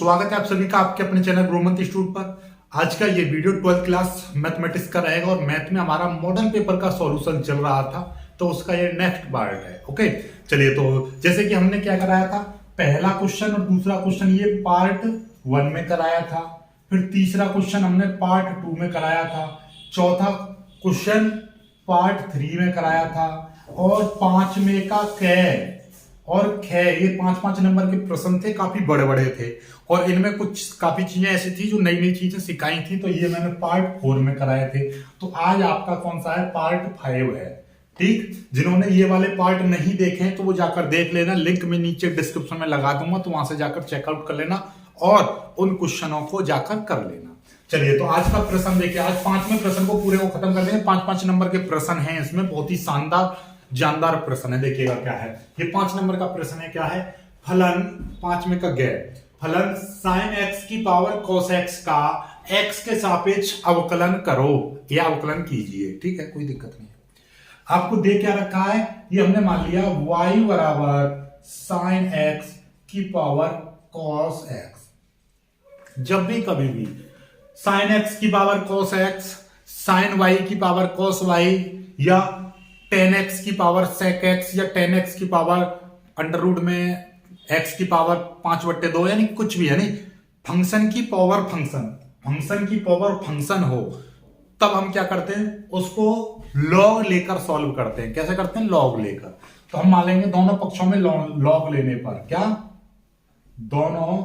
स्वागत है आप सभी का आपके अपने चैनल ग्रोमंत इंस्टीट्यूट पर। आज का ये वीडियो 12th क्लास मैथमेटिक्स का रहेगा और मैथ में हमारा मॉडर्न पेपर का सॉल्यूशन चल रहा था, तो उसका ये नेक्स्ट पार्ट है। ओके, चलिए, तो जैसे कि हमने क्या कराया था, पहला क्वेश्चन और दूसरा क्वेश्चन ये पार्ट 1 में कराया था, फिर तीसरा क्वेश्चन हमने पार्ट 2 में कराया था, चौथा क्वेश्चन पार्ट 3 में कराया था, और पांचवें का कै और खे, ये 5-5 नंबर के प्रश्न थे, काफी बड़े बड़े थे और इनमें कुछ काफी चीजें ऐसी थी जो नई नई चीजें सिखाई थी, तो ये मैंने पार्ट 4 में कराए थे। तो आज आपका कौन सा है, पार्ट 5 है। ठीक, जिन्होंने ये वाले पार्ट नहीं देखे तो वो जाकर देख लेना, लिंक में नीचे डिस्क्रिप्शन में लगा दूंगा, तो वहां से जाकर चेकआउट कर लेना और उन क्वेश्चनों को जाकर कर लेना। चलिए, तो आज का प्रश्न देखिए, आज 5वें प्रश्न को पूरे को खत्म कर देंगे। 5-5 नंबर के प्रश्न हैं इसमें, बहुत ही शानदार जानदार प्रश्न है। देखिएगा क्या है ये, 5 नंबर का प्रश्न है। क्या है, फलन 5वें का गैर फलन sin x की पावर cos x का x के सापेक्ष अवकलन करो या अवकलन कीजिए। ठीक है, कोई दिक्कत नहीं है। आपको दे क्या रखा है, ये हमने मान लिया y बराबर sin x की पावर cos x। जब भी कभी भी sin x की power cos x, sin y की पावर cos y, या 10x की पावर sec x, या 10x की पावर अंडर रूट में x की पावर 5/2, यानी कुछ भी, यानी फंक्शन की पावर फंक्शन की पावर फंक्शन हो, तब हम क्या करते हैं, उसको लॉग लेकर सॉल्व करते हैं। कैसे करते हैं, लॉग लेकर। तो हम मान लेंगे दोनों पक्षों में लॉग लेने पर, क्या, दोनों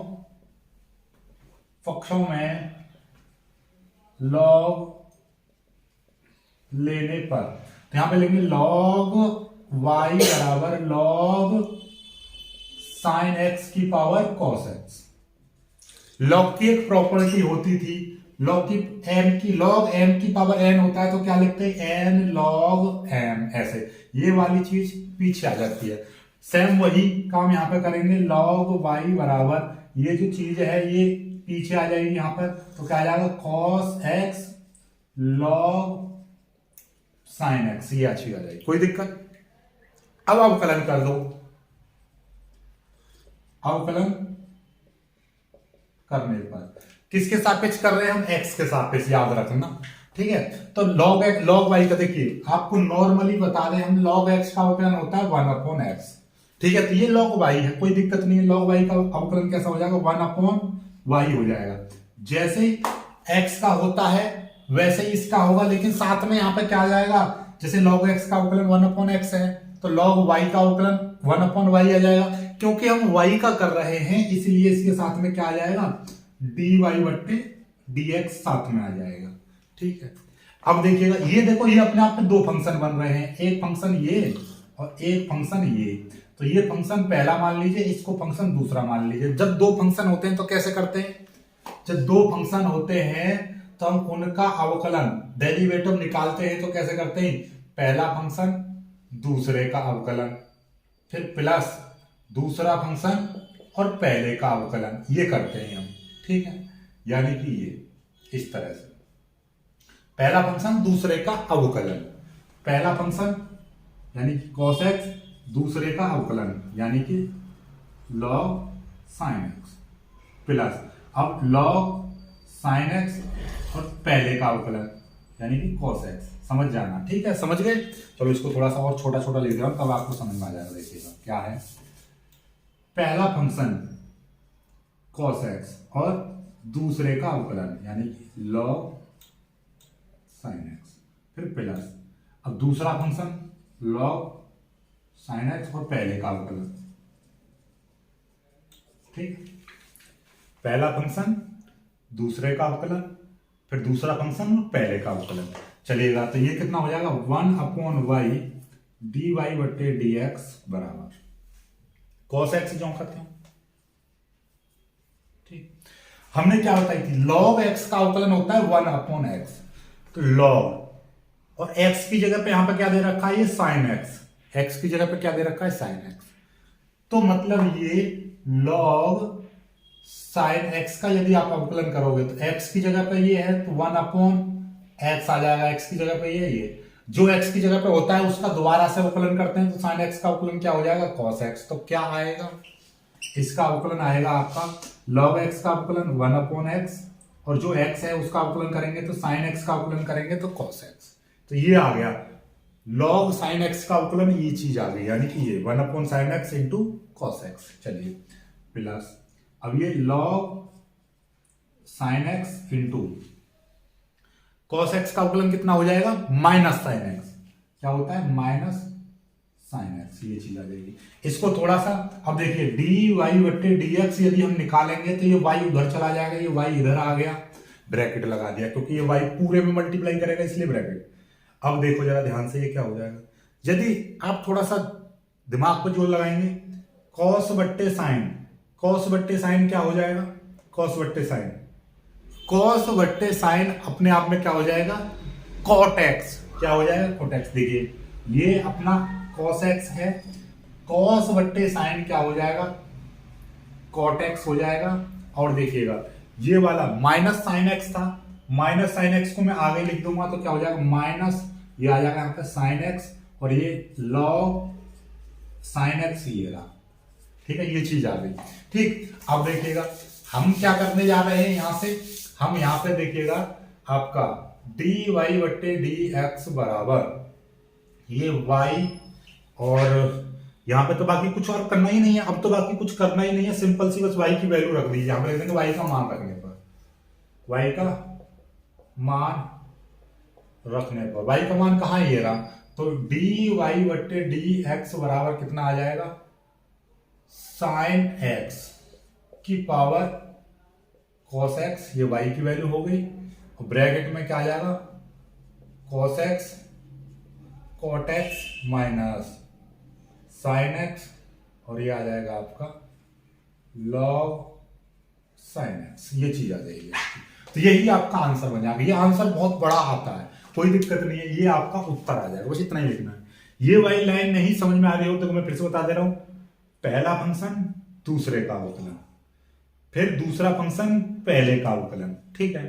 पक्षों में लॉग लेने पर, तो यहां पे लेंगे log y बराबर log sin x की पावर cos x। log की एक प्रॉपर्टी होती थी, log m की पावर n होता है, तो क्या लिखते हैं, n log m, ऐसे ये वाली चीज पीछे आ जाती है। सेम वही काम यहां पे करेंगे, log y बराबर ये जो चीज है ये पीछे आ जाएगी यहां पर, तो क्या आ जाएगा, cos x log sin x, ये अच्छी आ जाएगी, कोई दिक्कत। अब अवकलन कर दो, अवकलन करने पर किसके सापेक्ष कर रहे हैं हम, x के सापेक्ष, याद रखना। ठीक है, तो log y का देखिए, आपको नॉर्मली बता दें हम, log x का अवकलन होता है 1/x। ठीक है, तो ये log y है, कोई दिक्कत नहीं है। log y का अवकलन कैसा हो जाएगा, 1/y हो जाएगा। जैसे ही x का होता है वैसे ही इसका होगा, लेकिन साथ में यहां पे क्या आ जाएगा, जैसे log x का अवकलन 1/x है, तो log y का अवकलन 1/y आ जाएगा। क्योंकि हम y का कर रहे हैं इसलिए इसके साथ में क्या आ जाएगा, dy/dx साथ में आ जाएगा। ठीक है, अब देखिएगा, ये देखो, ये अपने आप में दो फंक्शन बन रहे हैं, एक फंक्शन ये और एक फंक्शन ये। तो ये फंक्शन पहला मान लीजिए, इसको फंक्शन दूसरा मान लीजिए। जब दो फंक्शन होते हैं तो कैसे करते हैं, जब दो फंक्शन होते हैं तो हम उनका अवकलन डेरिवेटिव निकालते हैं, तो कैसे करते हैं, पहला फंक्शन दूसरे का अवकलन, फिर प्लस दूसरा फंक्शन और पहले का अवकलन, ये करते हैं हम। ठीक है, यानी कि ये इस तरह से पहला फंक्शन दूसरे का अवकलन, पहला फंक्शन यानी कि cos x, दूसरे का अवकलन यानी कि log sin x, प्लस अब log sin x और पहले का अवकलन यानी कि cos x। समझ जाना, ठीक है, समझ गए। चलो इसको थोड़ा सा और छोटा छोटा लिख रहा हूं, तब आपको समझ में आ जाएगा। देखिएगा क्या है, पहला फंक्शन cos x और दूसरे का अवकलन यानी कि log sin x, फिर प्लस अब दूसरा फंक्शन log sin x और पहले का अवकलन। ठीक, पहला फंक्शन दूसरे का अवकलन, फिर दूसरा फंक्शन पहले का अवकलन। चलिएगा, तो ये कितना हो जाएगा, 1/y dy/dx बराबर cos x जो करते हैं। ठीक, हमने क्या बताई थी, log x का अवकलन होता है 1/x, तो log और x की जगह पे यहां पर क्या दे रखा है, ये sin x की जगह पे क्या दे रखा है, sin x। तो मतलब ये log sin x का यदि आप अवकलन करोगे तो x की जगह पे ये है, तो 1/x आ जाएगा, x की जगह पे ये जो x की जगह पे होता है उसका दोबारा से अवकलन करते हैं, तो sin x का अवकलन क्या हो जाएगा, cos x। तो क्या आएगा, इसका अवकलन आएगा आपका log x का अवकलन 1/x, और जो x है उसका अवकलन करेंगे तो sin x का अवकलन करेंगे तो cos x। तो ये आ गया log sin x का अवकलन, ये चीज आ गई, यानी कि ये 1/sin x into cos x। चलिए प्लस अब ये log sin x into cos x का अवकलन कितना हो जाएगा, माइनस sin x। क्या होता है, माइनस sin x, ये चीज आ जाएगी। इसको थोड़ा सा अब देखिए dy बट्टे dx यदि हम निकालेंगे तो ये y उधर चला जाएगा, ये y इधर आ गया, ब्रैकेट लगा दिया क्योंकि ये y पूरे में मल्टीप्लाई करेगा इसलिए ब्रैकेट। अब देखो जरा ध्यान से, ये क्या हो जाएगा, यदि आप थोड़ा सा दिमाग पर जोर लगाएंगे, cos बट्टे साइन, cos बट्टे साइन क्या हो जाएगा, cos बट्टे साइन, cos बट्टे साइन अपने आप में क्या हो जाएगा, cot x। क्या हो जाएगा, cot x। देखिए ये अपना cos x है, cos बट्टे साइन क्या हो जाएगा, cot x हो जाएगा। और देखिएगा ये वाला माइनस साइन x था, माइनस साइन x को मैं आगे लिख दूंगा तो क्या हो जाएगा, माइनस, ये आ जाएगा यहाँ पे साइन x, और ये log साइन x ये रहा। ठीक है, ये चीज आ गई। ठीक, अब देखिएगा हम क्या करने जा रहे हैं, यहां से हम यहां पे देखिएगा आपका dy बट्टे dx बराबर ये y, और यहां पे तो बाकी कुछ और करना ही नहीं है, अब तो बाकी कुछ करना ही नहीं है, सिंपल सी बस y की वैल्यू रख दीजिए। यहां पे लिख देंगे y का मान रखने पर, y का मान रखने पर, y का मान कहां है, ये रहा। तो dy बट्टे dx बराबर कितना आ जाएगा, साइन x की पावर cos x, ये y की वैल्यू हो गई, और ब्रैकेट में क्या आ जाएगा, cos x cot x minus sine x, और ये आ जाएगा आपका log sin x, ये चीज आ जाएगी। तो यही आपका आंसर बन जाएगा। ये आंसर बहुत बड़ा आता है, कोई दिक्कत नहीं है, ये आपका उत्तर आ जाएगा, बस इतना ही लिखना है। ये वाली लाइन नहीं समझ में आ रही हो तो मैं फिर से बता दे रहा हूं, पहला फंक्शन दूसरे का अवकलन, फिर दूसरा फंक्शन पहले का अवकलन। ठीक है,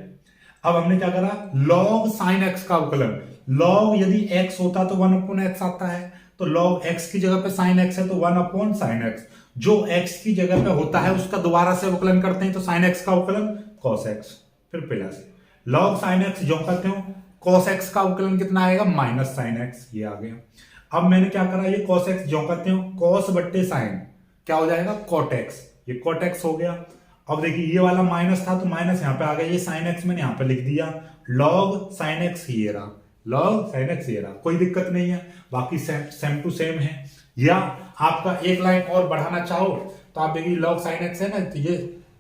अब हमने क्या करा, log sin x का अवकलन, log यदि x होता तो 1/x आता है, तो log x की जगह पे sin x है तो 1/sin x, जो x की जगह पे होता है उसका दोबारा से अवकलन करते हैं तो sin x का अवकलन cos x, फिर प्लस log sin x जो करते हो, cos x का अवकलन कितना आएगा, माइनस sin x, ये आ गया। अब मैंने क्या करा, ये cos x जो करते हो, cos बट्टे sin क्या हो जाएगा, cot x, ये cot x हो गया। अब देखिए ये वाला माइनस था तो माइनस यहाँ पे आ गया, ये sin x मैंने यहाँ पे लिख दिया, log sin x ये रहा, log sin x ये रहा, कोई दिक्कत नहीं है, बाकी सेम टू सेम है। या आपका एक लाइन और बढ़ाना चाहो तो आप देखिए log sin x है ना, तो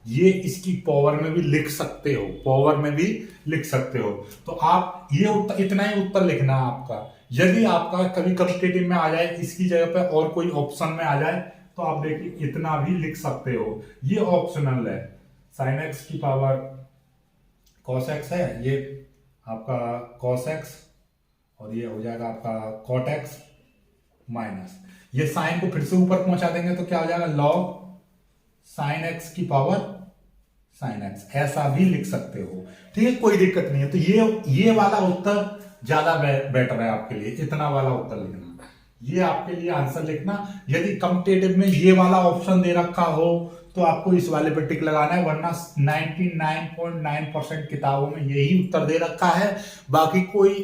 ये इसकी पावर में भी लिख सकते हो, पावर में भी लिख सकते हो। तो आप ये इतना ही उत्तर लिखना है आपका। यदि आपका कभी कॉम्पिटिटिव में आ जाए, इसकी जगह पे और कोई ऑप्शन में आ जाए तो आप देखिए इतना भी लिख सकते हो, ये ऑप्शनल है। sin x की पावर cos x है, ये आपका cos x, और ये हो जाएगा आपका cot x माइनस, ये साइन को फिर से ऊपर पहुंचा देंगे तो क्या हो जाएगा, log sin x की पावर sin x, ऐसा भी लिख सकते हो। ठीक है, कोई दिक्कत नहीं है। तो ये वाला उत्तर ज्यादा बेटर है आपके लिए, इतना वाला उत्तर लिखना, ये आपके लिए आंसर लिखना। यदि कॉम्पिटिटिव में ये वाला ऑप्शन दे रखा हो तो आपको इस वाले पे टिक लगाना है, वरना 99.9% किताबों में यही उत्तर दे रखा है। बाकी कोई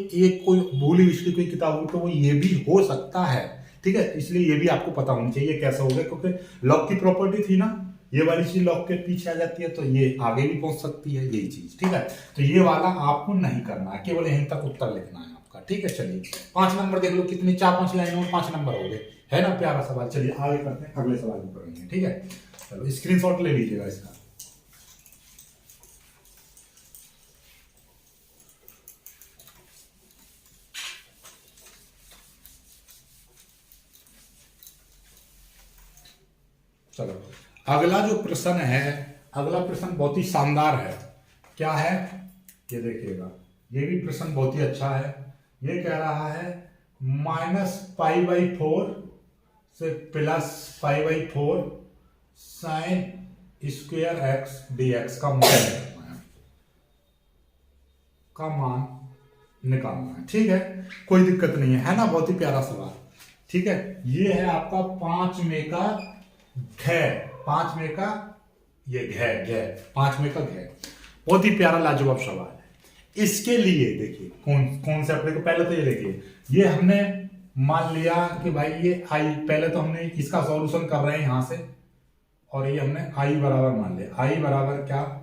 भूली विचली कोई किताब हो तो वो ये भी हो सकता है। ठीक है, इसलिए ये भी आपको पता होना चाहिए कैसे हो गया, क्योंकि लॉग की प्रॉपर्टी थी ना, ये वाली चीज लॉग के पीछे आ जाती है तो ये आगे भी पहुंच सकती है, यही चीज। ठीक है, तो ये वाला आपको नहीं करना है, केवल यहीं तक उत्तर लिखना है आपका। ठीक है, चलिए 5 नंबर देख लो, कितनी 4-5 लाइनों में 5 नंबर हो गए, है ना, प्यारा सवाल। चलिए आगे करते हैं, अगले सवाल में पढ़ेंगे। ठीक है, चलो स्क्रीनशॉट ले लीजिएगा इसका। चलो अगला जो प्रश्न है, अगला प्रश्न बहुत ही शानदार है। क्या है ये देखिएगा, ये भी प्रश्न बहुत ही अच्छा है। ये कह रहा है -π/4 से +π/4 sin स्क्वायर x dx का मान निकालना है। ठीक है, कोई दिक्कत नहीं है ना, बहुत ही प्यारा सवाल। ठीक है, ये है आपका 5 में का घ 5 में का ये घ 5 में का घ। बहुत ही प्यारा लाजवाब सवाल है। इसके लिए देखिए कौन से अपने को, पहले तो ये देखिए, ये हमने मान लिया कि भाई ये आई, पहले तो हमने इसका सॉल्यूशन कर रहे हैं यहां से, और ये हमने आई बराबर मान लिया। आई बराबर क्या,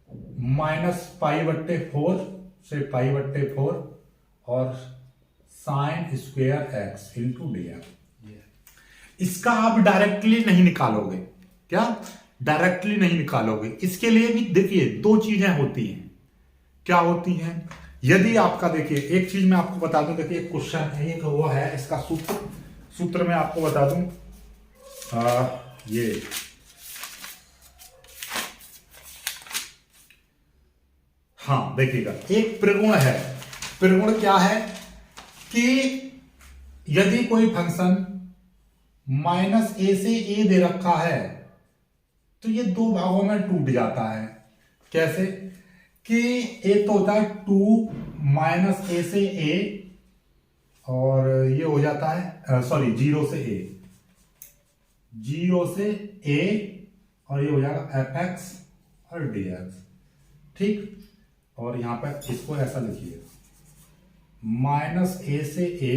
-π/4 से π/4 और sine square x into D x. इसका आप डायरेक्टली नहीं निकालोगे, क्या डायरेक्टली नहीं निकालोगे। इसके लिए भी देखिए दो चीजें होती हैं। क्या होती हैं, यदि आपका देखिए एक चीज मैं आपको बता दूं, देखिए एक क्वेश्चन है, एक हुआ है, इसका सूत्र मैं आपको बता दूं। ये हाँ देखिएगा, एक प्रगुण है। प्रगुण क्या है कि यदि कोई फंक्शन -a से a दे रखा है तो ये दो भागों में टूट जाता है। कैसे कि एक तो होता है 2 -a से a, और ये हो जाता है सॉरी 0 से a, 0 से a, और ये हो जाएगा fx और dx, ठीक। और यहां पर इसको ऐसा लिखिए, -a से a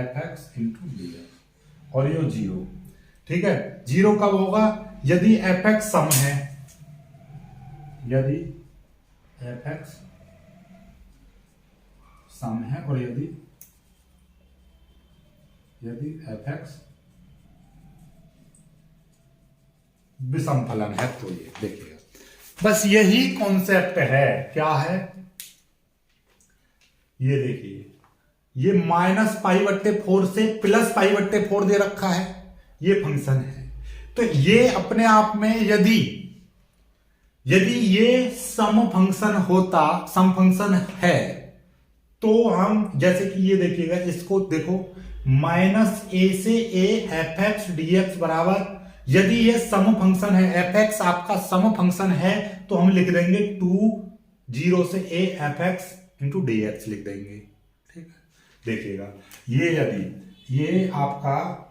fx इंटू dx, और ये 0, ठीक है। 0 कब होगा, यदि fx सम है, यदि fx सम है, और यदि fx विषम फलन है, तो ये देखिएगा बस यही कॉन्सेप्ट है। क्या है, ये देखिए, ये -π/4 से +π/4 दे रखा है, ये फंक्शन है। तो ये अपने आप में यदि ये सम फंक्शन होता, सम फंक्शन है, तो हम जैसे कि ये देखिएगा, इसको देखो, -a से a fx dx बराबर, यदि ये सम फंक्शन है, fx आपका सम फंक्शन है, तो हम लिख देंगे 2 0 से a fx इंटू dx लिख देंगे, ठीक है। देखिएगा ये यदि ये आपका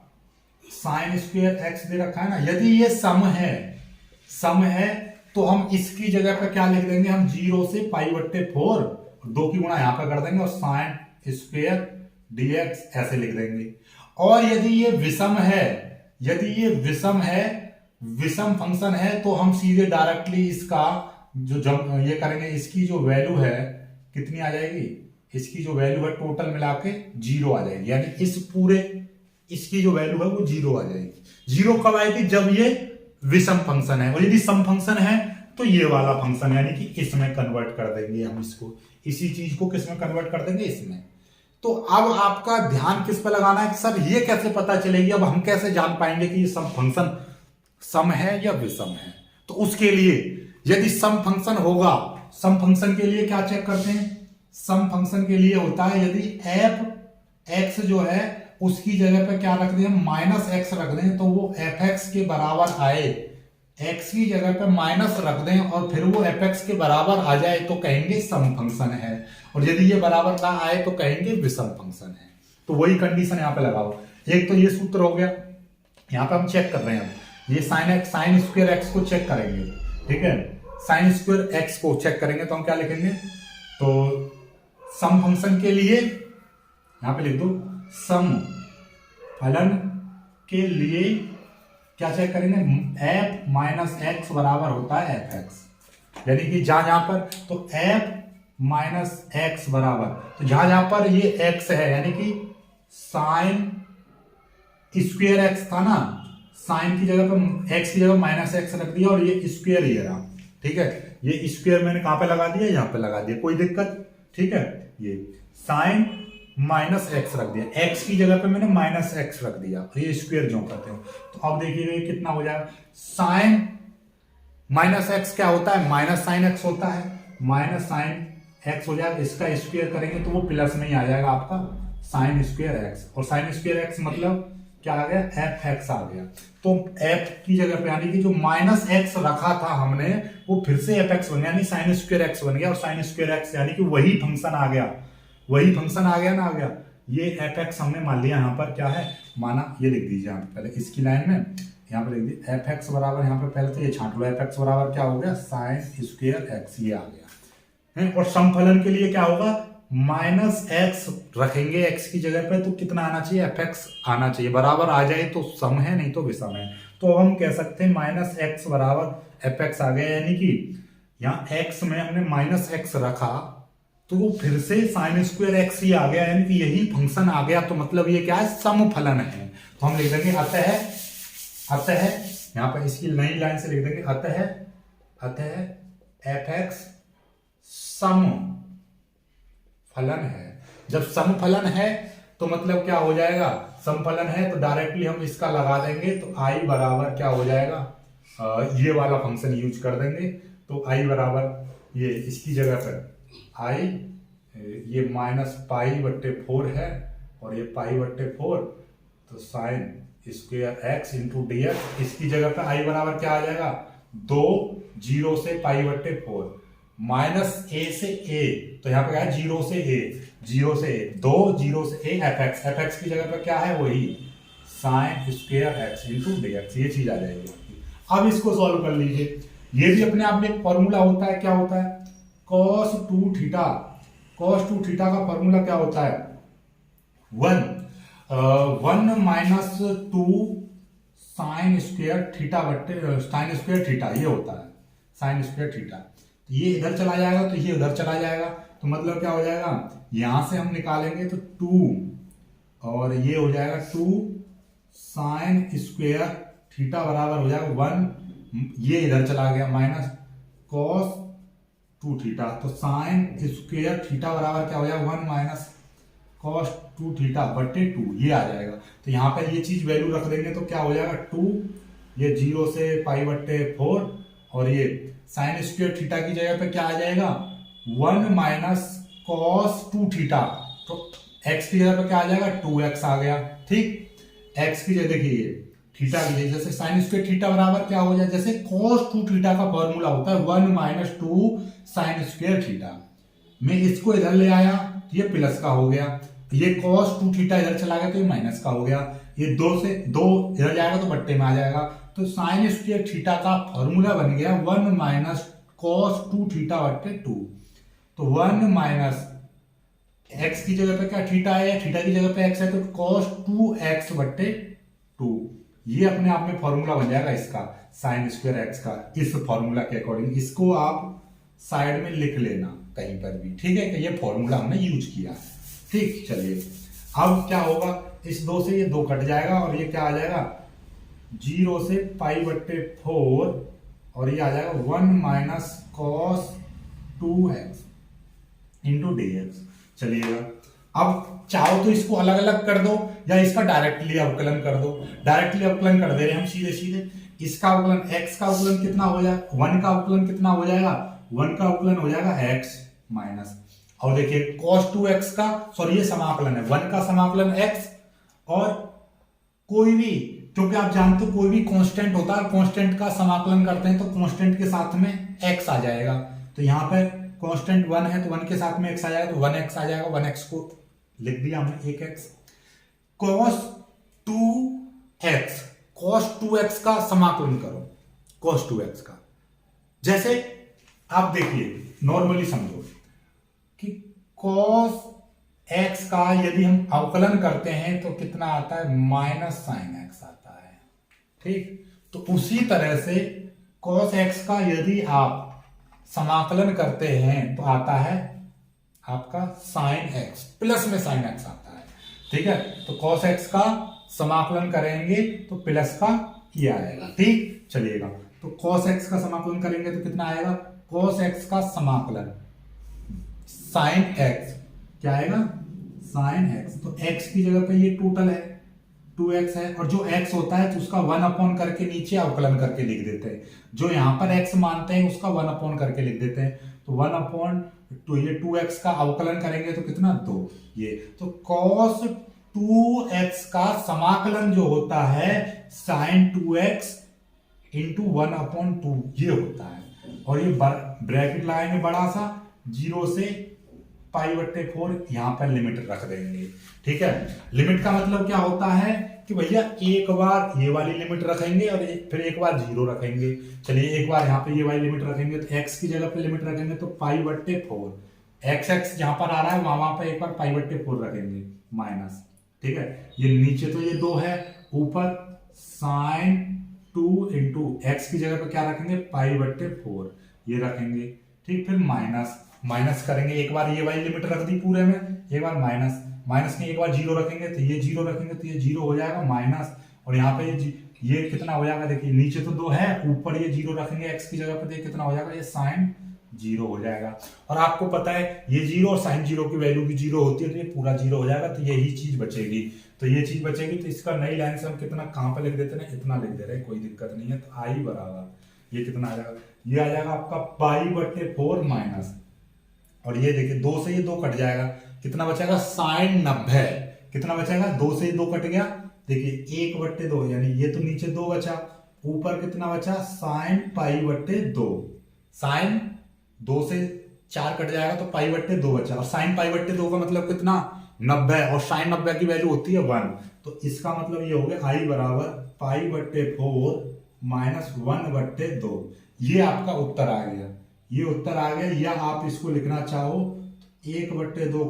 साइन स्क्वायर एक्स दे रखा है ना, यदि ये सम है तो हम इसकी जगह पर क्या लिख देंगे, हम 0 से π/4, 2 की गुणा यहां पर कर देंगे, और साइन स्क्वायर dx ऐसे लिख देंगे। और यदि ये विषम है, विषम फंक्शन है, तो हम सीधे डायरेक्टली इसका जब ये करेंगे, इसकी जो वैल्यू है कितनी आ जाएगी, इसकी जो वैल्यू है टोटल मिला के 0 आ जाएगी, यानी इस पूरे इसकी जो वैल्यू है वो 0 आ जाएगी। 0 कब आएगी, जब ये विषम फंक्शन है, और यदि सम फंक्शन है तो ये वाला फंक्शन, यानी कि इसमें कन्वर्ट कर देंगे हम इसको, इसी चीज को किसमें कन्वर्ट कर देंगे, इसमें। तो अब आपका ध्यान किस पे लगाना है कि सर ये कैसे पता चलेगी, अब हम कैसे जान पाएंगे कि ये सम फंक्शन सम है या विषम है। तो उसके लिए यदि सम फंक्शन होगा, सम फंक्शन के लिए क्या चेक करते हैं, सम फंक्शन के लिए होता है यदि एफ एक्स जो है उसकी जगह पे क्या रख दें, -x रख दें, तो वो fx के बराबर आए, x की जगह पे माइनस रख दें और फिर वो fx के बराबर आ जाए, तो कहेंगे सम फंक्शन है। और यदि ये बराबर ना आए तो कहेंगे विषम फंक्शन है। तो वही कंडीशन यहाँ पे लगाओ। एक तो ये सूत्र हो गया, यहाँ पे हम चेक कर रहे हैं, ये साइन स्क्वायर एक्स को चेक करेंगे, ठीक है। साइन स्क्वायर एक्स को चेक करेंगे तो हम क्या लिखेंगे, तो सम फंक्शन के लिए यहां पे लिख दो, सम फलन के लिए क्या चेक करेंगे, f माइनस एक्स बराबर होता है fx, यानी कि जहां पर तो f माइनस एक्स बराबर, तो जहां पर ये x है, यानी कि साइन स्क्वायर एक्स था ना, साइन की जगह पर x की जगह -x रख दिया और ये स्क्वायर ये रहा, ठीक है। ये स्क्वायर मैंने कहां पे लगा दिया, यहां पे लगा दिया, कोई दिक्कत, ठीक है। ये साइन -x रख दिया, x की जगह पे मैंने -x रख दिया, ये स्क्वायर जो करते हैं। तो अब देखिए कितना हो जाएगा, साइन -x क्या होता है, माइनस साइन x होता है, माइनस साइन x हो जाएगा, इसका स्क्वायर करेंगे तो वो प्लस में ही आ जाएगा आपका साइन स्क्वायर x, और साइन स्क्वायर x मतलब क्या आ गया, fx आ गया। तो f की जगह पे यानी कि जो -x रखा था हमने वो फिर से fx बन गया, यानी साइन स्क्वायर x बन गया, और साइन स्क्वायर x यानी कि वही फंक्शन आ गया, वही फंक्शन आ गया ना, आ गया। ये fx हमने मान लिया, यहाँ पर क्या है माना, ये लिख दीजिए आप पहले इसकी लाइन में, यहाँ पे लिख दिया एफ एक्स बराबर, यहाँ पे पहले तो ये छांट लो, एफ एक्स बराबर क्या हो गया साइन स्क्वायर एक्स, ये आ गया है। और समफलन के लिए क्या होगा, माइनस एक्स रखेंगे एक्स की जगह पे, तो कितना आना चाहिए, एफ एक्स आना चाहिए, बराबर आ जाए तो सम है, नहीं तो विषम है। तो हम कह सकते हैं माइनस एक्स बराबर एफ एक्स आ गया, यानी कि यहाँ एक्स में हमने माइनस एक्स रखा तो वो फिर से साइन स्क्वायर एक्स ही आ गया, यानी कि यही फंक्शन आ गया, तो मतलब ये क्या है, समफलन है। तो हम लिख देंगे अतः यहाँ पर इसकी नई लाइन से लिख देंगे अतः एफ एक्स सम फलन है। जब समफलन है तो मतलब क्या हो जाएगा, समफलन है तो डायरेक्टली हम इसका लगा देंगे, तो आई बराबर क्या हो जाएगा, ये वाला फंक्शन यूज कर देंगे, तो आई बराबर ये इसकी जगह पर आई, ये माइनस पाई बट्टे 4 है और ये पाई बट्टे 4, तो sine square x into D x, इसकी जगह पर आई बराबर क्या आ जाएगा, 2 0 से पाई बट्टे 4 माइनस ए से ए, तो यहाँ पे क्या है 0 से ए, 2 0 से ए एफ एक्स की जगह पर क्या है वही sine square x into D x, ये चीज आ जाएगी। अब इसको सॉल्व कर लीजिए, ये भी अपने आप में एक फॉर्मूला होता है, क्या होता है, cos 2 थीटा, cos 2 थीटा का फॉर्मूला क्या होता है, 1 माइनस 2 साइन स्क्वायर थीटा बट्टे साइन स्क्वायर थीटा, ये होता है साइन स्क्वायर थीटा। ये इधर चला जाएगा तो ये उधर चला जाएगा, तो मतलब क्या हो जाएगा, यहां से हम निकालेंगे तो 2 और ये हो जाएगा 2 साइन स्क्वायर थीटा बराबर हो जाएगा 1, ये इधर चला गया माइनस कॉस 2 थीटा, तो साइन स्क्वायर थीटा बराबर क्या हो जाएगा 1 माइनस कॉस 2 थीटा बट्टे 2, ये आ जाएगा। तो यहाँ पर ये चीज वैल्यू रख देंगे तो क्या हो जाएगा 2, ये 0 से पाई बट्टे 4 और ये साइन स्क्वायर थीटा की जगह पे क्या आ जाएगा 1 माइनस कॉस 2 थीटा, तो x की जगह पे क्या आ जाएगा 2x आ गया, ठीक। x की जगह देखिए थीटा की जगह जैसे साइन स्क्वायर थीटा बराबर क्या हो जाए, जैसे cos 2 थीटा का फॉर्मूला होता है 1 माइनस 2 साइन स्क्वायर थीटा, मैं इसको इधर ले आया ये प्लस का हो गया, ये cos 2 थीटा इधर चला गया तो ये माइनस का हो गया, ये 2 से 2 इधर जाएगा तो बट्टे में आ जाएगा, तो साइन स्क्वायर थीटा का फॉर्मूला बन गया 1 माइनस cos 2 थीटा बट्टे 2, तो 1 माइनस x की जगह पे क्या थीटा है, थीटा की जगह पे x है, तो cos 2x बट्टे 2, ये अपने आप में फॉर्मूला बन जाएगा इसका साइन स्क्वायर एक्स का, इस फॉर्मूला के अकॉर्डिंग इसको आप साइड में लिख लेना कहीं पर भी, ठीक है, कि ये फॉर्मूला हमने यूज किया, ठीक। चलिए अब क्या होगा, इस 2 से ये 2 कट जाएगा और ये क्या आ जाएगा 0 से पाई बट्टे 4 और ये आ जाएगा 1 minus cos 2x into D x. चलिएगा अब चाहो तो इसको अलग अलग कर दो या इसका डायरेक्टली अवकलन कर दो, डायरेक्टली अवकलन कर दे रहे हैं हम सीधे सीधे, इसका अवकलन x का अवकलन कितना हो जाएगा, 1 का अवकलन कितना हो जाएगा, 1 का अवकलन हो जाएगा x माइनस, और देखिए cos 2x का, सॉरी ये समाकलन है 1 का समाकलन x, और कोई भी, क्योंकि आप जानते हो कोई भी कांस्टेंट होता है, कांस्टेंट का समाकलन करते हैं तो कांस्टेंट के साथ में x आ जाएगा, तो यहाँ पर कांस्टेंट 1 है तो 1 के साथ में x आ जाएगा, तो 1x आ जाएगा, 1x को लिख दिया हमने 1x, cos 2x, cos 2x का समाकलन करो, cos 2x का, जैसे आप देखिए नॉर्मली समझो कि cos x का यदि हम अवकलन करते हैं तो कितना आता है माइनस साइन x आता है, ठीक। तो उसी तरह से cos x का यदि आप समाकलन करते हैं तो आता है आपका साइन x, प्लस में साइन x आता है, ठीक है। तो cos x का समाकलन करेंगे तो प्लस का ये आएगा, ठीक। चलिएगा तो cos x का समाकलन करेंगे तो कितना आएगा, cos x का समाकलन साइन x क्या आएगा साइन x, तो x की जगह पे ये टोटल है 2x है, और जो x होता है तो उसका 1 अपॉन करके नीचे अवकलन करके लिख देते हैं, जो यहाँ पर x मानते हैं उसका 1 अपॉन करके लिख देते हैं, तो 1 अपॉन तो ये 2x का अवकलन करेंगे तो कितना 2, ये तो cos 2x का समाकलन जो होता है साइन 2x इंटू 1 अपॉन 2 ये होता है, और ये ब्रैकेट लगाएंगे बड़ा सा 0 से π/4 यहाँ पर लिमिट रख देंगे। ठीक है, लिमिट का मतलब क्या होता है कि भैया एक बार ये वाली लिमिट रखेंगे और फिर एक बार 0 रखेंगे। चलिए एक बार यहाँ पे ये वाली लिमिट रखेंगे तो x की जगह पे लिमिट रखेंगे तो π/4, x जहां पर आ रहा है वहां पर एक बार π/4 रखेंगे माइनस। ठीक है, ये नीचे तो ये 2 है, ऊपर sin 2 इंटू एक्स की जगह पे क्या रखेंगे π/4 ये रखेंगे। ठीक, फिर माइनस करेंगे, एक बार ये वाली लिमिट रख दी पूरे में, एक बार माइनस में एक बार 0 रखेंगे तो ये 0 रखेंगे तो ये 0 हो जाएगा माइनस, और यहाँ पे ये कितना हो जाएगा, देखिए नीचे तो 2 है, ऊपर ये 0 रखेंगे एक्स की जगह पे तो ये कितना हो जाएगा, ये sin 0 हो जाएगा। और आपको पता है ये 0 और sin 0 की वैल्यू भी 0 होती है तो ये पूरा 0 हो जाएगा, तो यही चीज बचेगी। तो ये चीज बचेगी तो इसका नई लाइन से हम कितना कहां पे लिख देते हैं, इतना लिख दे रहे हैं, कोई दिक्कत नहीं है। तो आई बराबर ये कितना आ जाएगा, ये आ जाएगा आपका π/4 माइनस, और ये देखिए 2 से ये 2 कट जाएगा, कितना बचेगा sin 90, कितना बचेगा 2 से 2 कट गया, देखिए 1/2 यानी ये तो नीचे 2 बचा, ऊपर कितना बचा sin π/2, sin 2 से 4 कट जाएगा तो π/2 बचा, और sin π/2 का मतलब कितना 90, और sin 90 की वैल्यू होती है 1, तो इसका मतलब ये हो गया आई बराबर π/4 माइनस 1/2। ये आपका उत्तर आ गया, ये उत्तर आ गया, या आप इसको लिखना चाहो 1/2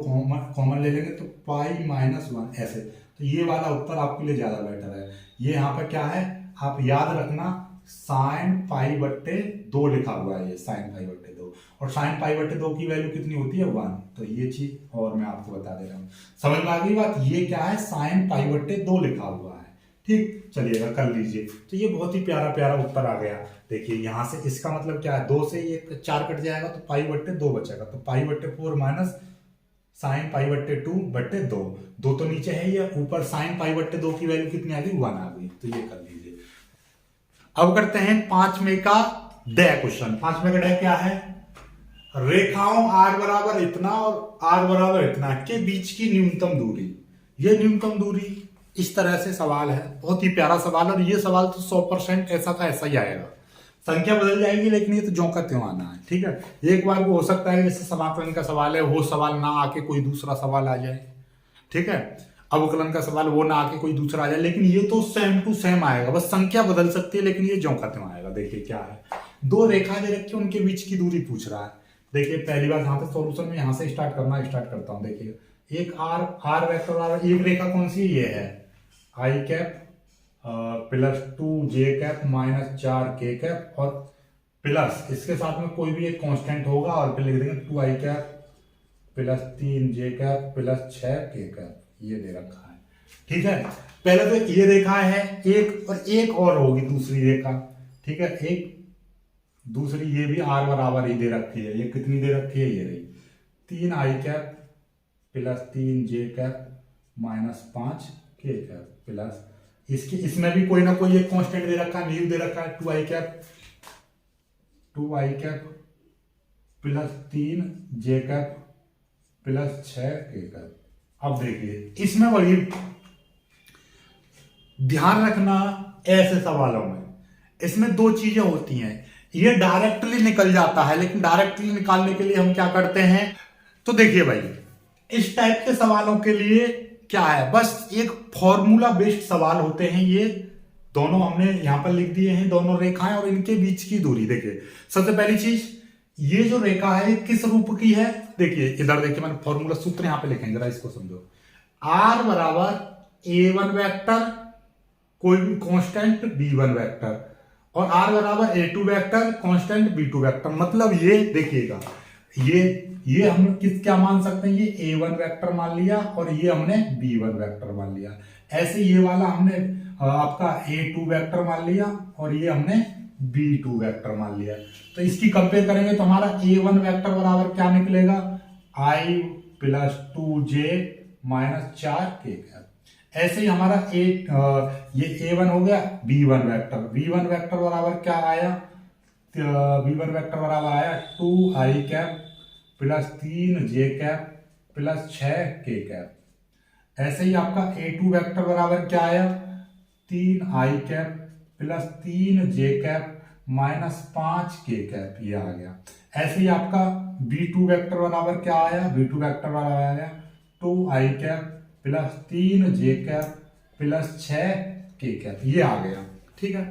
कॉमन ले लेंगे तो π-1 ऐसे, तो ये वाला उत्तर आपके लिए ज्यादा बेटर है। ये यहाँ पर क्या है आप याद रखना, sin π/2 लिखा हुआ है, ये sin π/2, और sin π/2 की वैल्यू कितनी होती है 1, तो ये चीज और मैं आपको बता दे रहा हूँ, समझ में आ गई बात। ये क्या है sin π/2 लिखा हुआ है। ठीक, चलिएगा कर लीजिए, तो ये बहुत ही प्यारा उत्तर आ गया। देखिए यहाँ से इसका मतलब क्या है, 2 से ये 4 कट जाएगा तो π/2 बचेगा, तो π/4 माइनस sin π/2/2, 2 तो नीचे है, ये ऊपर sin π/2 की वैल्यू कितनी आ गई 1 आ गई, तो ये कर लीजिए। अब करते हैं 5वें का डे क्वेश्चन। 5वें का डे क्या है, रेखाओं r बराबर इतना और r बराबर इतना के बीच की न्यूनतम दूरी, ये न्यूनतम दूरी इस तरह से सवाल है, बहुत ही प्यारा सवाल है, और ये सवाल तो 100% ऐसा का ऐसा ही आएगा, संख्या बदल जाएगी लेकिन ये तो ज्यों का त्यों आना है। ठीक है, एक बार को हो सकता है जैसे समाकलन का सवाल है वो सवाल ना आके कोई दूसरा सवाल आ जाए, ठीक है, अवकलन का सवाल वो ना आके कोई दूसरा आ जाए, लेकिन ये तो सेम टू सेम आएगा, बस संख्या बदल सकती है लेकिन ये ज्यों का त्यों आएगा। देखिए क्या है, 2 रेखा दे रखी है, उनके बीच की दूरी पूछ रहा है। देखिए पहली बार यहाँ पे सॉल्यूशन में यहाँ से स्टार्ट करता हूँ। देखिए एक आर वेक्टर और एक रेखा कौन सी, ये है आई कैप प्लस 2 जे कैप माइनस 4 के कैप, और प्लस इसके साथ में कोई भी एक कांस्टेंट होगा, और फिर लिख देंगे 2 i cap plus 3 J cap plus 6 के कैप, ये दे रखा है। ठीक है, पहले तो ये रेखा है एक, और एक और होगी दूसरी रेखा। ठीक है, एक दूसरी ये भी आर बराबर ही दे रखी है, ये कितनी दे रखी है, ये रही 3 i cap plus 3 J cap minus 5 के कैप प्लस इसमें भी कोई ना कोई एक कांस्टेंट दे रखा है, न्यू दे रखा है 2 i cap plus 3 J cap plus 6 के कैप। अब देखिए इसमें वही ध्यान रखना, ऐसे सवालों में इसमें 2 चीजें होती हैं, ये डायरेक्टली निकल जाता है, लेकिन डायरेक्टली निकालने के लिए हम क्या करते हैं, तो देखिए भाई इस टाइप के सवालों के लिए क्या है, बस एक फॉर्मूला बेस्ड सवाल होते हैं। ये दोनों हमने यहां पर लिख दिए हैं, दोनों रेखाएं और इनके बीच की दूरी। देखिए सबसे पहली चीज, ये जो रेखा है किस रूप की है, देखिए इधर देखिए मैंने फॉर्मूला सूत्र यहां पे लिखेंगे, जरा इसको समझो। r बराबर a1 वेक्टर कोई भी कांस्टेंट b1 वेक्टर, और r बराबर a2 vector constant b2 vector. मतलब ये देखिएगा, ये हम क्या मान सकते हैं, ये a1 वेक्टर मान लिया और ये हमने b1 वेक्टर मान लिया। ऐसे ये वाला हमने आपका a2 वेक्टर मान लिया और ये हमने b2 वेक्टर मान लिया। तो इसकी कंपेयर करेंगे तो हमारा a1 वेक्टर बराबर क्या निकलेगा, i plus 2j minus 4k। ऐसे ही हमारा ये a1 हो गया, b1 वेक्टर बराबर क्या आया, b1 वेक्टर बराबर आया 2i cap plus 3j cap plus 6k cap. ऐसे ही आपका a2 वेक्टर बराबर क्या आया, 3i cap plus 3j cap -5 के कैप, ये आ गया। ऐसे ही आपका B2 वेक्टर बराबर क्या आया, B2 वेक्टर बराबर आया 2i cap plus 3j cap plus 6 के कैप, ये आ गया। ठीक है,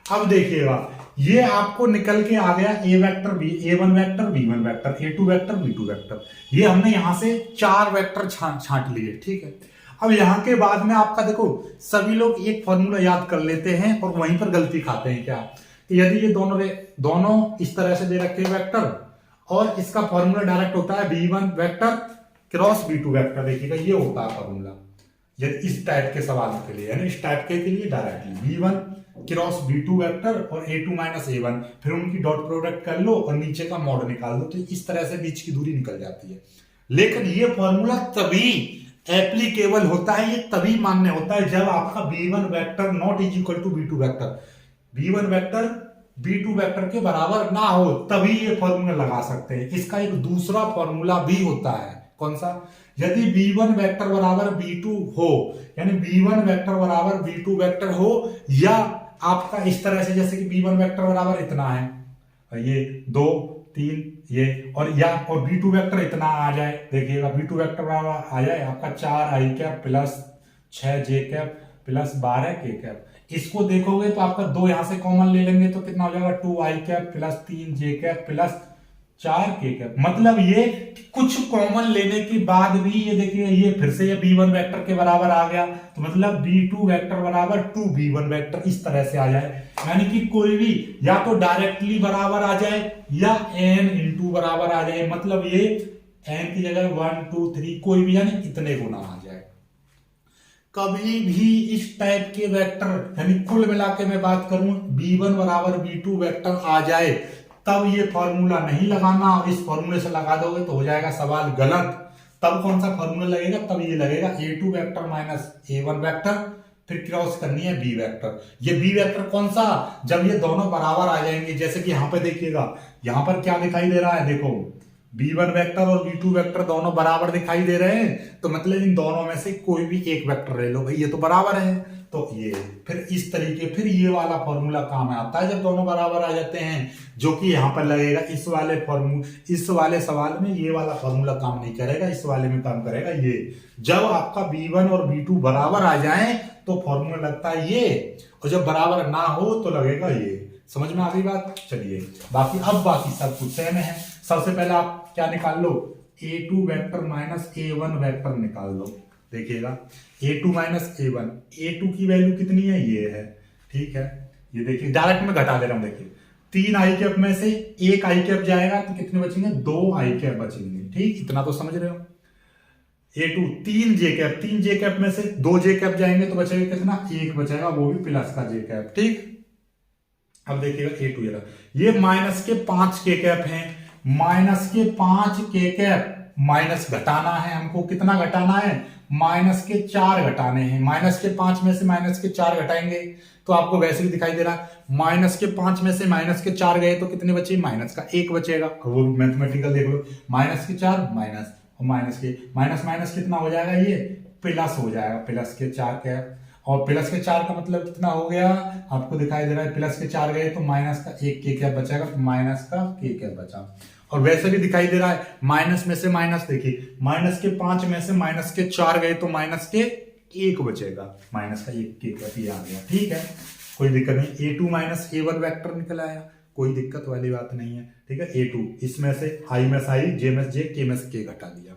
अब देखिएगा ये आपको निकल के आ गया A vector A1 vector B1 vector A2 vector B2 vector. ये हमने यहां से 4 वेक्टर छांट लिए। ठीक है, अब यहां के बाद में आपका देखो सभी लोग एक फॉर्मूला याद कर लेते हैं और वहीं पर गलती खाते हैं। क्या कि यदि ये दोनों इस तरह से दे रखे वेक्टर और इसका फॉर्मूला डायरेक्ट होता है B1 vector cross B2 vector, देखिएगा ये होता है फॉर्मूला यदि इस टाइप के सवालों के लिए, यानी इस टाइप के लिए directly B1 cross B2 vector और A2 माइनस A1, फिर उनकी डॉट प्रोडक्ट कर लो और नीचे का मॉड निकाल दो, तो इस तरह से बीच की दूरी निकल जाती है। लेकिन ये फॉर्मूला तभी एप्लीकेबल होता है, ये तभी मान्य होता है जब आपका B1 vector not is equal to B2 vector, B1 vector B2 vector के बराबर ना हो, तभी ये फॉर्मूला लगा सकते हैं। इसका एक दूसरा फॉर्मूला भी होता है, कौन सा, यदि B1 वेक्टर बराबर B2 हो, यानी B1 वेक्टर बराबर B2 वेक्टर हो, या आपका इस तरह से जैसे कि B1 वेक्टर बराबर इतना है, ये 2 3 ये, और B2 वेक्टर इतना आ जाए, देखिएगा B2 वेक्टर बराबर आ जाए आपका 4i cap plus 6j cap plus 12 के कैप। इसको देखोगे तो आपका 2 यहां से कॉमन ले लेंगे तो कितना हो जाएगा 2i cap plus 3j cap plus 4 के कैप। मतलब ये कुछ कॉमन लेने के बाद भी ये देखिए ये फिर से ये B1 वेक्टर के बराबर आ गया, तो मतलब B2 वेक्टर बराबर 2B1 वेक्टर इस तरह से आ जाए, यानी कि कोई भी या तो डायरेक्टली बराबर आ जाए या n इंटू बराबर आ जाए, मतलब ये n की जगह 1 2 3 कोई भी यानी इतने गुना आ जाए। कभी भी इस टाइप के वेक्टर यानी कुल मिला के मैं बात करूं B1 बराबर B2 वेक्टर आ जाए तब ये फॉर्मूला नहीं लगाना, और इस फॉर्मूले से लगा दोगे तो हो जाएगा सवाल गलत। तब कौन सा फॉर्मूला लगेगा, तब ये लगेगा A2 vector minus A1 vector, फिर क्रॉस करनी है B वेक्टर। ये B वेक्टर कौन सा, जब ये दोनों बराबर आ जाएंगे, जैसे कि यहां पे देखिएगा यहां पर क्या दिखाई दे रहा है, देखो B1 वेक्टर और B2 वेक्टर दोनों बराबर दिखाई दे रहे हैं, तो मतलब इन दोनों में से कोई भी एक वेक्टर ले लो भाई, ये तो बराबर है, तो ये फिर इस तरीके फिर ये वाला फॉर्मूला काम में आता है जब दोनों बराबर आ जाते हैं, जो कि यहां पर लगेगा इस वाले सवाल में ये वाला फॉर्मूला काम नहीं करेगा, इस वाले में काम करेगा ये। जब आपका B1 और B2 बराबर आ जाए तो फॉर्मूला लगता है ये, और जब बराबर ना हो तो लगेगा ये। समझ में आ गई बात, चलिए बाकी सब कुछ सेम है। सबसे पहले आप क्या निकाल लो, A2 vector minus A1 vector निकाल लो। देखिएगा A2 माइनस A1, A2 की वैल्यू कितनी है, ये है, ठीक है, ये देखिए डायरेक्ट में घटा दे रहा हूं, देखिए 3i कैप में से 1i कैप जाएगा तो कितने बचेंगे, 2i कैप बचेंगे, ठीक, इतना तो समझ रहे हो। A2 3j कैप में से 2j कैप जाएंगे तो बचेगा कितना, 1 बचेगा, वो भी प्लस का j कैप, ठीक। अब देखिएगा A2 ये माइनस के 5 के कैप हैं, माइनस के 5 के कैप माइनस घटाना है हमको, कितना घटाना है, माइनस के 4 घटाने हैं। माइनस के 5 में से माइनस के 4 घटाएंगे तो आपको वैसे भी दिखाई दे रहा है, माइनस के 5 में से माइनस के 4 गए तो कितने बचे, माइनस का 1 बचेगा, वो मैथमेटिकल देख लो, माइनस के 4 माइनस और माइनस माइनस कितना हो जाएगा, ये प्लस हो जाएगा, प्लस के 4 कैप, और प्लस के 4 का मतलब कितना हो गया, आपको दिखाई दे रहा है प्लस के 4 गए तो माइनस का 1 के कैप बचेगा, तो माइनस का के कैप बचा। और वैसे भी दिखाई दे रहा है माइनस में से माइनस, देखिए माइनस के 5 में से माइनस के 4 गए तो माइनस के 1 बचेगा, माइनस का 1 के कैप, ये आ गया, ठीक है, कोई दिक्कत नहीं। A2 माइनस A1 वेक्टर निकल आया, कोई दिक्कत वाली बात नहीं है, ठीक है। A2 इसमें से i में से i, j में से j, k में से k घटा दिया।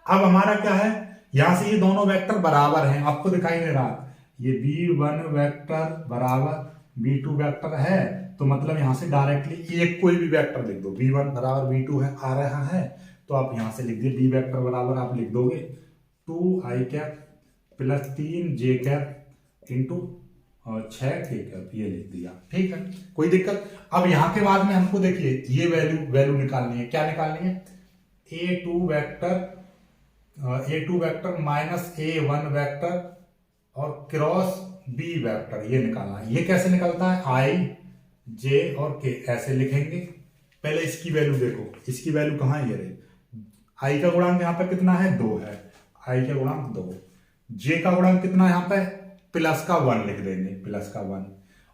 अब हमारा क्या है, यहां से ये दोनों वेक्टर बराबर हैं, आपको दिखाई दे रहा है ये B1 वेक्टर बराबर B2 वेक्टर है, तो मतलब यहां से डायरेक्टली एक कोई भी वेक्टर लिख दो, B1 बराबर B2 है आ रहा है, तो आप यहां से लिख दिए B वेक्टर बराबर आप लिख दोगे 2i cap plus 3j cap into 6k cap, ये लिख दिया, ठीक है, कोई दिक्कत। अब यहां के बाद में हमको देखिए ये वैल्यू निकालनी है, क्या निकालनी है, A2 vector minus A1 vector और क्रॉस B वेक्टर, ये निकालना है। ये कैसे निकलता है, i j और k ऐसे लिखेंगे। पहले इसकी वैल्यू देखो, इसकी वैल्यू कहां है, ये रही, i का गुणांक यहां पर कितना है, 2 है, i का गुणांक 2, j का गुणांक कितना है यहां पे, प्लस का 1 लिख देंगे, प्लस का 1,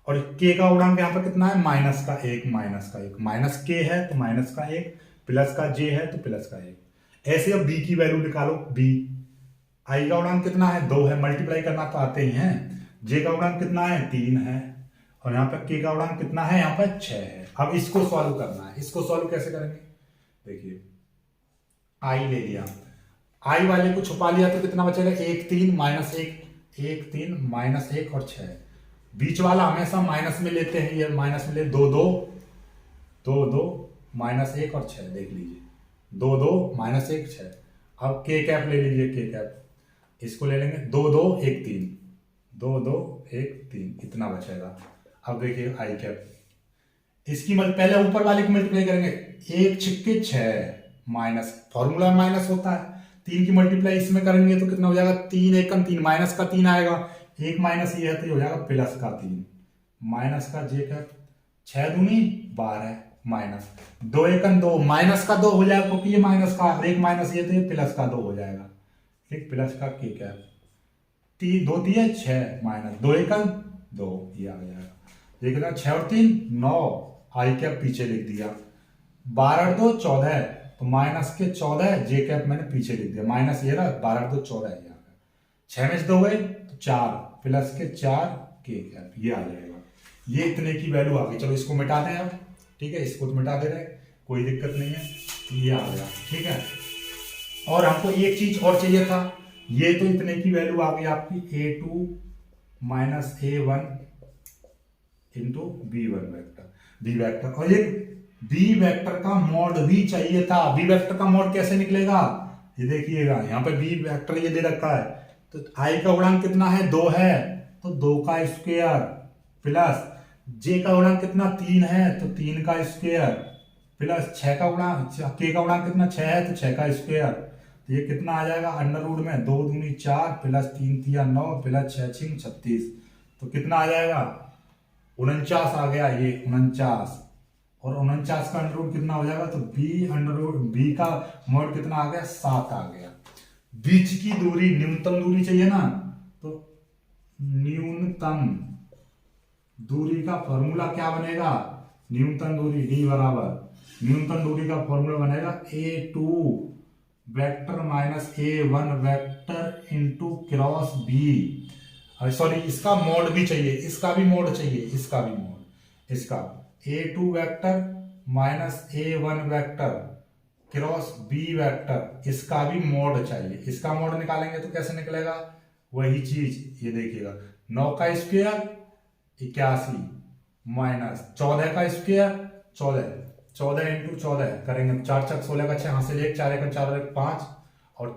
और के का गुणांक यहाँ पे कितना है, माइनस का एक, माइनस का एक, माइनस के है तो माइनस का एक, प्लस का जे है तो प्लस का एक। ऐसे अब बी की वैल्यू निकालो, बी आई का गुणांक कितना है, 2 है, मल्टीप्लाई करना तो आते ही है। जे का गुणांक कितना है, 3 है, और यहाँ पे के का गुणांक कितना है, यहाँ पे 6 है। अब इसको सॉल्व करना है। इसको सॉल्व कैसे करेंगे, देखिए आई ले लिया, आई वाले को छुपा लिया तो कितना बचेगा, 1 3 माइनस 1, 1 3 माइनस 1 और 6। बीच वाला हमेशा माइनस में लेते हैं, ये माइनस में ले, 2 2 2 2 माइनस 1 और 6, देख लीजिए 2 2 माइनस 1 6। अब के कैप ले लीजिए, के कैप इसको ले लेंगे, 2 2 1 3, 2 2 1 3, इतना बचेगा। अब देखिए आई कैप, इसकी पहले ऊपर वाले को मल्टीप्लाई करेंगे, 1 छिक्के 6 माइनस, फॉर्मूला माइनस होता है, 3 की मल्टीप्लाई इसमें करेंगे तो कितना हो जाएगा, 3 1 3, माइनस का 3 आएगा, एक माइनस ये है तो ये हो जाएगा प्लस का 3, माइनस का जे कैप, 6 दूनी 12 माइनस 2 1 2, माइनस का 2 हो जाएगा क्योंकि ये माइनस का, और एक माइनस ये तो ये प्लस का 2 हो जाएगा, ठीक, प्लस का के कैप, 2 दिए 6 माइनस 2 1 2, ये आ जाएगा। देखना 6 और 3 9, आई कैप पीछे लिख दिया, 12 2 14, तो माइनस के 14, जे कैप मैंने पीछे लिख दिया, माइनस ये रहा, 12 2 14 ये आ गया, 6 में से 2 गए तो 4, प्लस के 4 के कैप, ये आ जाएगा। ये इतने की वैल्यू आ गई। चलो इसको मिटा दें अब, ठीक है, इसको तो मिटा दे रहे, कोई दिक्कत नहीं है, ये आ गया, ठीक है। और हमको एक चीज और चाहिए था, ये तो इतने की वैल्यू आ गई आपकी, a2 minus a1 into b1 vector, b vector, और एक b वेक्टर का मॉड भी चाहिए था। b वेक्टर का मॉड कैसे निकलेगा, ये देखिएगा, यहाँ पे b वेक्टर ये दे रखा है, तो i का गुणांक कितना है, 2 है, तो 2 का स्क्वायर, प्लस j का गुणांक कितना, 3 है, तो 3 का स्क्वायर, प्लस 6 का गुणांक, k का गुणांक कितना 6 है, तो 6 का स्क्वायर, तो ये कितना आ जाएगा, अंडर रूट में 2 दूनी 4, प्लस 3 तिया 9, प्लस 6 6 36, तो कितना आ जाएगा, 49 आ गया, ये 49, और 49 का अंडर रूट कितना हो जाएगा, तो b अंडर रूट, b का मॉड कितना आ गया, 7 आ गया। बीच की दूरी, न्यूनतम दूरी चाहिए ना, तो न्यूनतम दूरी का फॉर्मूला क्या बनेगा, न्यूनतम दूरी d बराबर, न्यूनतम दूरी का फॉर्मूला बनेगा a2 vector minus a1 vector into cross b, sorry इसका मोड भी चाहिए, इसका भी मोड चाहिए, इसका भी मोड, इसका a2 vector minus a1 vector cross b vector, इसका भी मोड चाहिए। इसका मोड निकालेंगे तो कैसे निकलेगा, वही चीज, ये देखिएगा, 9 का स्क्वायर 81 माइनस 14 का स्क्वायर 14, 14 इंटू 14 करेंगे, 4 6 16 का 6 हासिल 1, 4 1 4 1 5, और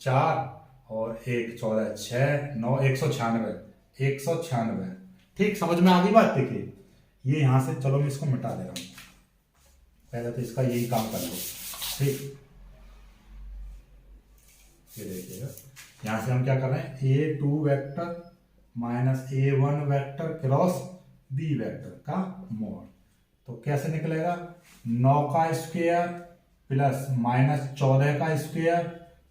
4 और 1 14 6 9 196, ठीक, समझ में आ गई बात। देखिए ये यहां से, चलो मैं इसको मिटा दे रहा हूं, पहले तो इसका यही काम कर लो, ठीक, ये देखिएगा, यहां से हम क्या कर रहे हैं, a2 vector minus a1 vector cross b vector का मोड, तो कैसे निकलेगा, 9 का स्क्वायर प्लस माइनस 14 का स्क्वायर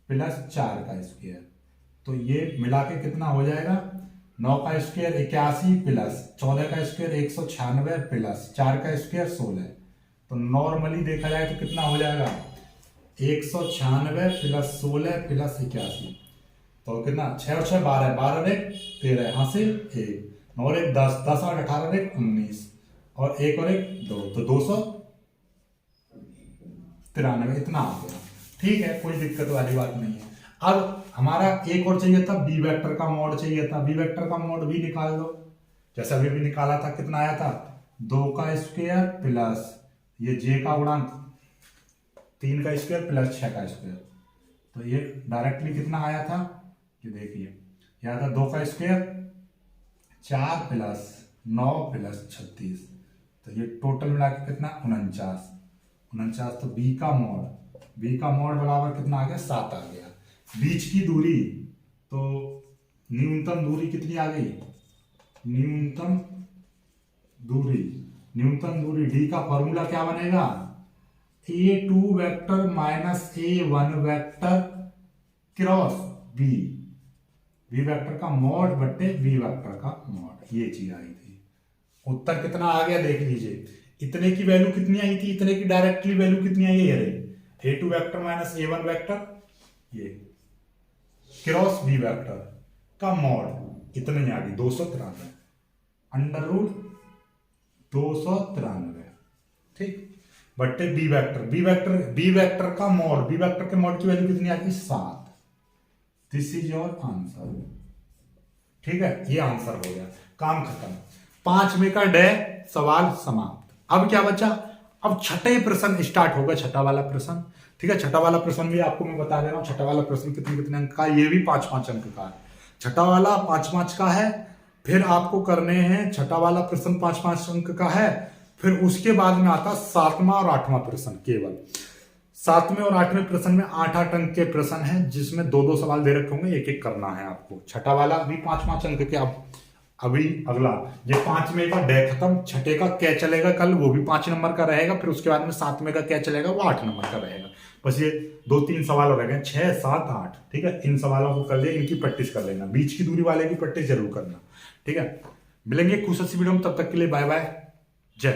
प्लस 4 का स्क्वायर, तो ये मिला के कितना हो जाएगा, 9 का स्क्वायर 81 प्लस 14 का स्क्वायर 196 प्लस 4 का स्क्वायर 16, तो नॉर्मली देखा जाए तो कितना हो जाएगा, 196 प्लस 16 प्लस 81, तो कितना, 6 और 6 12, 12 और 1 13, हासिल 1, 9 और 1 10, 10 और 18 और 1 19, और 1 और 1 2, तो 293, इतना आ गया, ठीक है, कोई दिक्कत वाली बात नहीं है। अब हमारा एक और चाहिए था, बी वेक्टर का मोड चाहिए था, बी वेक्टर का मोड भी निकाल दो, जैसे अभी भी निकाला था, कितना आया था, 2 का स्क्वायर प्लस ये जे का गुणांक 3 का स्क्वायर प्लस 6 का स्क्वायर, तो ये डायरेक्टली कितना आया था, ये देखिए, यह था 2 का स्क्वायर 4 प्लस 9 प्लस 36, तो ये टोटल मिला के कितना, 49, तो बी का मोड बराबर कितना आ गया, 7 आ गया। बीच की दूरी, तो न्यूनतम दूरी कितनी आ गई, न्यूनतम दूरी डी का फॉर्मूला क्या बनेगा, a2 vector minus a1 vector cross b vector का मॉड बट्टे b वेक्टर का मॉड, ये चीज आई थी, उत्तर कितना आ गया देख लीजिए। इतने की वैल्यू कितनी आई थी, इतने की डायरेक्टली वैल्यू कितनी आई है, ये रही a2 vector minus a1 vector, ये क्रॉस b वेक्टर का मॉड इतने आ गई 293 अंडर रूट 293, ठीक, बट्टे बी वेक्टर का मॉड, बी वेक्टर के मॉड की वैल्यू कितनी आ गई 7। दिस इज योर आंसर, ठीक है, ये आंसर हो गया, काम खत्म। 5 में का डे सवाल समाप्त। अब क्या बचा, अब छठे प्रश्न स्टार्ट होगा, छठा वाला प्रश्न, ठीक है। छठा वाला प्रश्न भी आपको मैं बता दे रहा हूं, छठा वाला प्रश्न कितने कितने अंक का, ये भी 5-5 अंक का है। छठा वाला 5-5 का है। फिर आपको करने हैं, छठा वाला प्रश्न 5-5 अंक का है। फिर उसके बाद में आता 7वां और 8वां प्रश्न, केवल 7वें और 8वें प्रश्न में 8-8 अंक के प्रश्न हैं, जिसमें 2-2 सवाल दे रखे होंगे, एक एक करना है आपको। छठा वाला भी 5-5 अंक के। अब अभी अगला, ये 5वें का डे खत्म, छठे का क्या चलेगा कल, वो भी 5 नंबर का रहेगा। फिर उसके बाद में 7वें का क्या चलेगा, वो 8 नंबर का रहेगा। बस ये 2-3 सवाल रह गए, 6, 7, 8, ठीक है। इन सवालों को कर ले, इनकी प्रैक्टिस कर लेना, बीच की दूरी वाले की प्रैक्टिस जरूर करना, ठीक है। मिलेंगे कुछ अच्छी वीडियो में, तब तक के लिए बाय बाय।